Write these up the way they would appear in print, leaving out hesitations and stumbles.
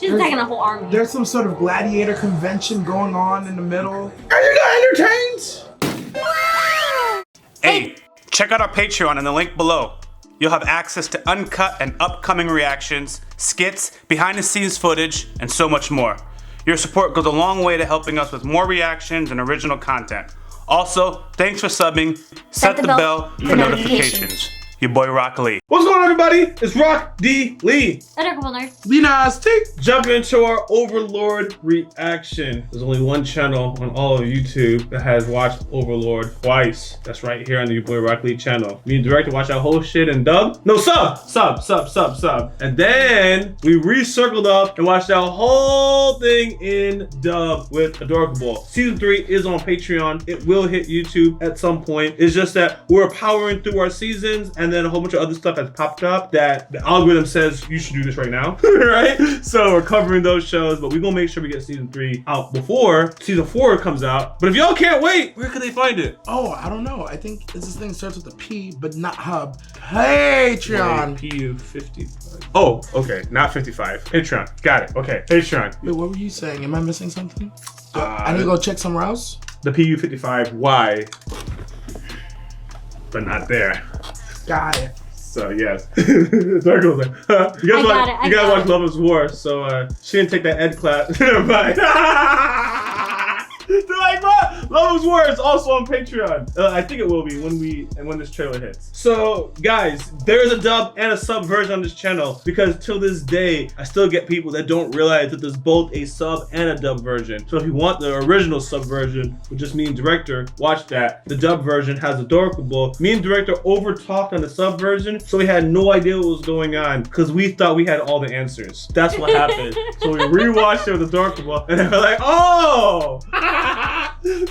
She's attacking a whole army. There's some sort of gladiator convention going on in the middle. Are you not entertained? Hey, check out our Patreon in the link below. You'll have access to uncut and upcoming reactions, skits, behind the scenes footage, and so much more. Your support goes a long way to helping us with more reactions and original content. Also, thanks for subbing. Set the bell for notifications. Your boy YaBoyRockLee. What's going on, everybody? It's Rock D. Lee. Lina Stick. Jumping into our Overlord reaction. There's only one channel on all of YouTube that has watched Overlord twice. That's right here on the YaBoyRockLee channel. Me and Director watch that whole shit in dub. No, sub. And then we recircled up and watched that whole thing in dub with Adorable. Season 3 is on Patreon. It will hit YouTube at some point. It's just that we're powering through our seasons, and then a whole bunch of other stuff has popped up that the algorithm says you should do this right now, right? So we're covering those shows, but we're gonna make sure we get season 3 out before season 4 comes out. But if y'all can't wait, where can they find it? Oh, I don't know. I think this thing starts with a P, but not hub. Patreon. PU 55. Oh, okay, not 55. Patreon. Got it. Okay, Patreon. Wait, what were you saying? Am I missing something? I need to go check somewhere else? The PU 55Y, but not there. Got it. So yes, Dark was like, huh? You guys watch Love Is War, so she didn't take that ed class. Never mind. They're like, what? Love Is War is also on Patreon. I think it will be when this trailer hits. So guys, there is a dub and a sub version on this channel, because till this day I still get people that don't realize that there's both a sub and a dub version. So if you want the original sub version, which just me and Director, watch that. The dub version has Adorable. Me and Director over talked on the sub version, so we had no idea what was going on because we thought we had all the answers. That's what happened. So we rewatched it with Adorable, and then we're like, oh.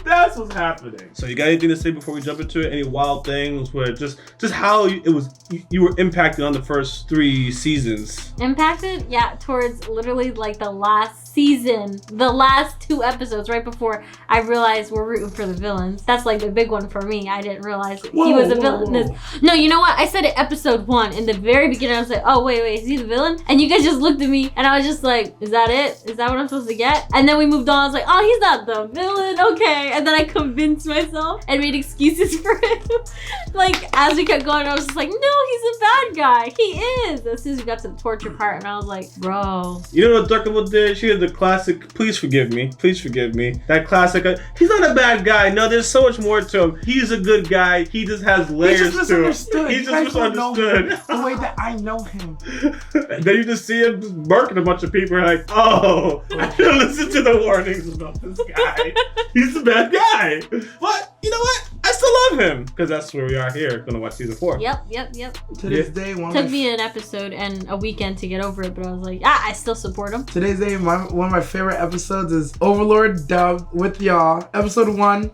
That's what's happening. So you got anything to say before we jump into it? Any wild things where just how you were impacted on the first 3 seasons? Impacted? Yeah, towards literally like the last season, the last 2 episodes, right before I realized we're rooting for the villains. That's like the big one for me. I didn't realize he was a villain. No, you know what? I said it episode 1 in the very beginning. I was like, oh wait, is he the villain? And you guys just looked at me and I was just like, is that it? Is that what I'm supposed to get? And then we moved on. I was like, oh, he's not the villain. Okay. And then I convinced myself and made excuses for him. Like as we kept going, I was just like, no, he's a bad guy. He is. As soon as we got to the torture part, and I was like, bro. You know what Adorable did? She did the classic, please forgive me. Please forgive me. That classic, he's not a bad guy. No, there's so much more to him. He's a good guy. He just has layers to him. He's just misunderstood. The way that I know him. Then you just see him just murking a bunch of people and like, oh, I should listen to the warnings about this guy. He's a bad guy. But you know what? I still love him because that's where we are here. Gonna watch season 4. Yep. To this day, took me an episode and a weekend to get over it, but I was like, I still support him. Today's day, one of my favorite episodes is Overlord dubbed with y'all. Episode 1,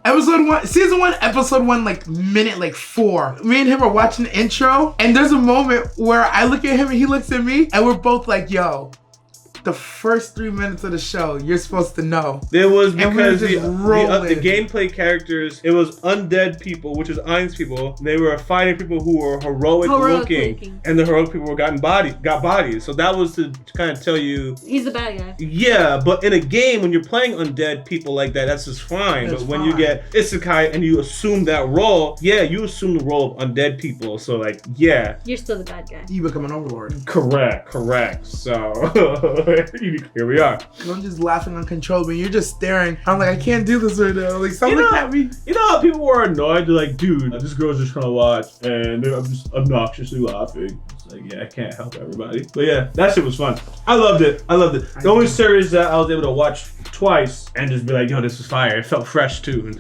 season 1, episode 1, like minute like 4. Me and him are watching the intro, and there's a moment where I look at him and he looks at me, and we're both like, yo. The first 3 minutes of the show, you're supposed to know. It was because the gameplay characters, it was undead people, which is Ain's people. They were fighting people who were heroic looking, and the heroic people got bodies. So that was to kind of tell you he's a bad guy. Yeah, but in a game, when you're playing undead people like that, that's just fine. But when you get Isekai and you assume that role, yeah, you assume the role of undead people. So like, yeah, you're still the bad guy. You become an Overlord. Correct. So. Here we are. I'm just laughing uncontrollably. You're just staring. I'm like, I can't do this right now. Like, stop looking at me. You know how people were annoyed? They're like, dude, this girl's just trying to watch, and I'm just obnoxiously laughing. It's like, yeah, I can't help everybody. But yeah, that shit was fun. I loved it. The only series that I was able to watch twice and just be like, yo, this was fire. It felt fresh too.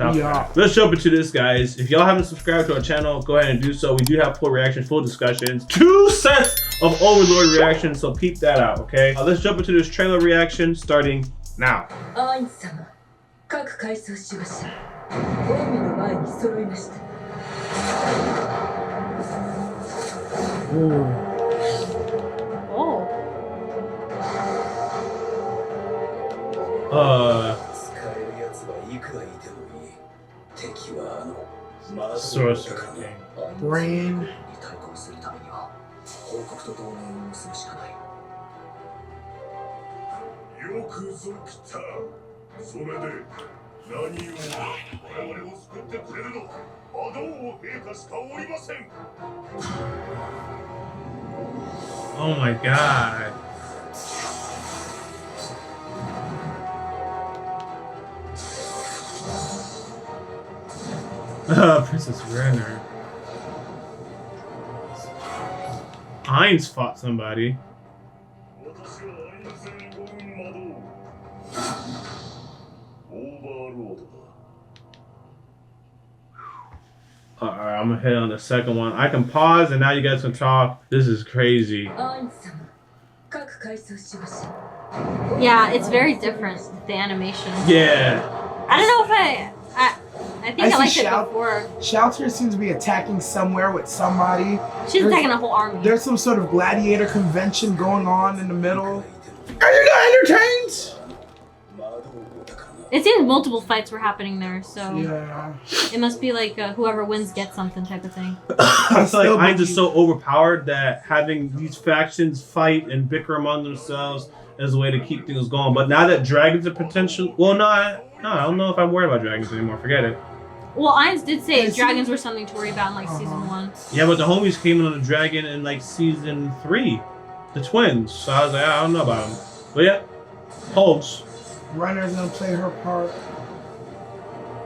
Let's jump into this, guys. If y'all haven't subscribed to our channel, go ahead and do so. We do have full reactions, full discussions, 2 sets of Overlord reactions, so peep that out, okay? Let's jump into this trailer reaction starting now. Sorcerer King. Brain. Oh my god. Princess Renner. Heinz fought somebody. Alright, I'm gonna hit on the second one. I can pause and now you guys can talk. This is crazy. Yeah, it's very different, the animation. Yeah. I don't know if I think I liked it before. Shelter seems to be attacking somewhere with somebody. She's attacking a whole army. There's some sort of gladiator convention going on in the middle. Are you not entertained? It seems multiple fights were happening there, so yeah, it must be like whoever wins gets something type of thing. I feel like Heinz is so overpowered that having these factions fight and bicker among themselves is a way to keep things going. But now that dragons are potential, well, no, I don't know if I'm worried about dragons anymore. Forget it. Well, Ainz did say dragons were something to worry about in like season 1. Yeah, but the homies came in on the dragon in like season 3, the twins. So I was like, I don't know about them. But yeah, holds. Runner's gonna play her part.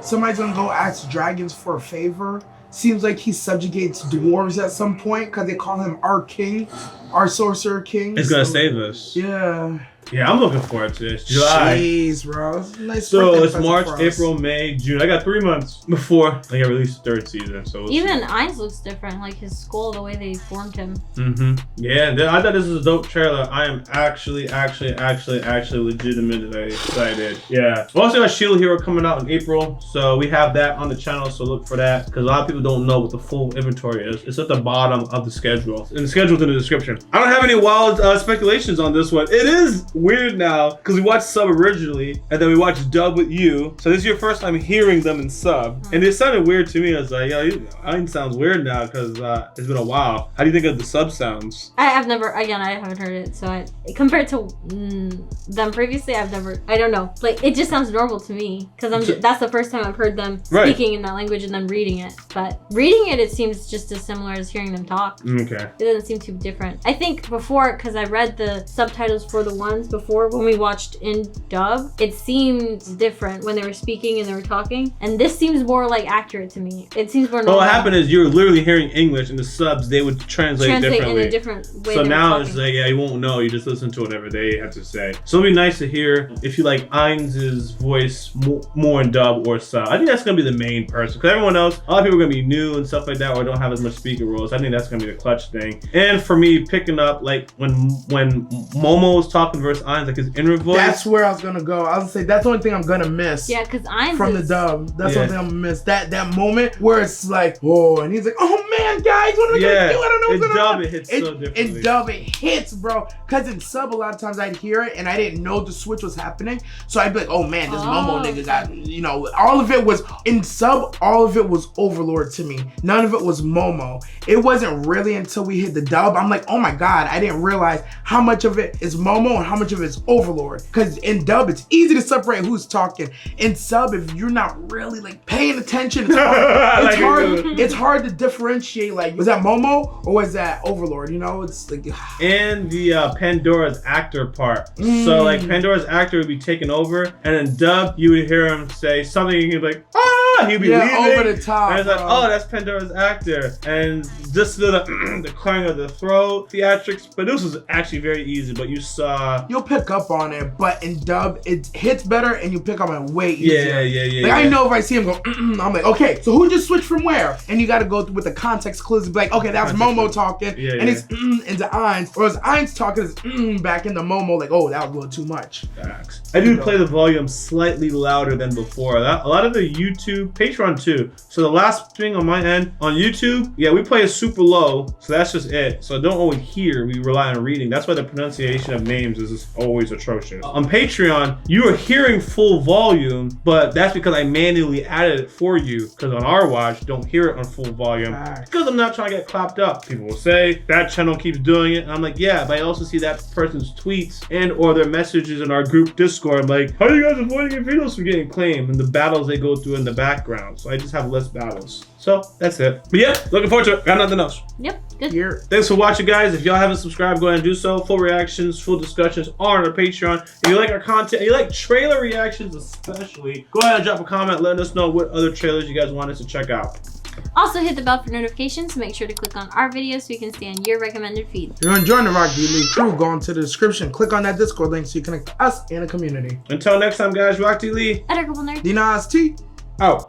Somebody's gonna go ask dragons for a favor. Seems like he subjugates dwarves at some point because they call him our king, our sorcerer king. It's gonna save us. Yeah. Yeah, I'm looking forward to this. July. Jeez, bro. It's a nice so it's March, April, May, June. I got 3 months before I get released the 3rd season. So even Ainz looks different, like his skull, the way they formed him. Yeah, I thought this was a dope trailer. I am actually legitimately excited. Yeah. We also got Shield Hero coming out in April, so we have that on the channel. So look for that because a lot of people don't know what the full inventory is. It's at the bottom of the schedule, and the schedule's in the description. I don't have any wild speculations on this one. It is weird now because we watched sub originally and then we watched dub with you, so this is your first time hearing them in sub, and it sounded weird to me. I was like, yo, Ainz sounds weird now because it's been a while. How do you think of the sub sounds? I haven't heard it, so compared to them previously, I don't know, like it just sounds normal to me because that's the first time I've heard them speaking in that language and then reading it, but reading it seems just as similar as hearing them talk. Okay. It doesn't seem too different. I think before, because I read the subtitles for the ones before when we watched in dub, it seemed different when they were speaking and they were talking, and this seems more like accurate to me. It seems more normal. Well, what happened is you're literally hearing English and the subs they would translate differently in a different way. So now it's like, yeah, you won't know, you just listen to whatever they have to say. So it'll be nice to hear if you like Ainz's voice more in dub or sub. I think that's gonna be the main person because everyone else, a lot of people are gonna be new and stuff like that or don't have as much speaker roles. I think that's gonna be the clutch thing. And for me, picking up like when Momo was talking versus Ainz, like his inner voice. That's where I was gonna go. I was gonna say that's the only thing I'm gonna miss. Yeah, because Ainz from the dub. That's the only thing I'm gonna miss. That moment where it's like, whoa, and he's like, oh man, guys, what are we gonna do? I don't know what's gonna happen. It hits so differently. In dub, it hits, bro. Because in sub, a lot of times I'd hear it and I didn't know the switch was happening. So I'd be like, oh man, this Momo nigga got, all of it was, in sub, all of it was Overlord to me. None of it was Momo. It wasn't really until we hit the dub, I'm like, oh my God, I didn't realize how much of it is Momo and how much of it is Overlord. Because in dub, it's easy to separate who's talking. In sub, if you're not really like paying attention, it's hard, it's hard to differentiate, like, was that Momo or was that Overlord? It's like... And the Pandora's actor part. So like Pandora's actor would be taking over, and in dub, you would hear him say something, and he'd be like, ah, he'd be leaving. Over the top. And it's like, oh, that's Pandora's actor. And just the clearing of the throat, theatrics. But this was actually very easy, but you saw... You'll pick up on it, but in dub, it hits better and you pick up on it way easier. Yeah. Like I know if I see him go, I'm like, okay, so who just switched from where? And you gotta go with the context clues and be like, okay, that's Momo talking, and it's into Ainz, or it's Ainz talking, it's back into Momo, like, oh, that was a little too much. Facts. I do play the volume slightly louder than before. A lot of the YouTube YouTube, Patreon too. So the last thing on my end, on YouTube, yeah, we play it super low, so that's just it. So don't always hear, we rely on reading. That's why the pronunciation of names is always atrocious. On Patreon, you are hearing full volume, but that's because I manually added it for you, because on our watch, don't hear it on full volume. Because I'm not trying to get clapped up. People will say, that channel keeps doing it. And I'm like, yeah, but I also see that person's tweets and or their messages in our group Discord. I'm like, how are you guys avoiding your videos from getting claimed and the battles they go through in the background? So I just have less battles. So that's it. But yeah, looking forward to it. Got nothing else. Yep, good. Here. Thanks for watching, guys. If y'all haven't subscribed, go ahead and do so. Full reactions, full discussions are on our Patreon. If you like our content, if you like trailer reactions especially, go ahead and drop a comment letting us know what other trailers you guys want us to check out. Also hit the bell for notifications. Make sure to click on our videos so you can stay on your recommended feed. If you're enjoying the YaBoyRockLee crew, go into the description, click on that Discord link so you connect to us and the community. Until next time, guys, YaBoyRockLee. Edible Nerd. Dinas T. Out.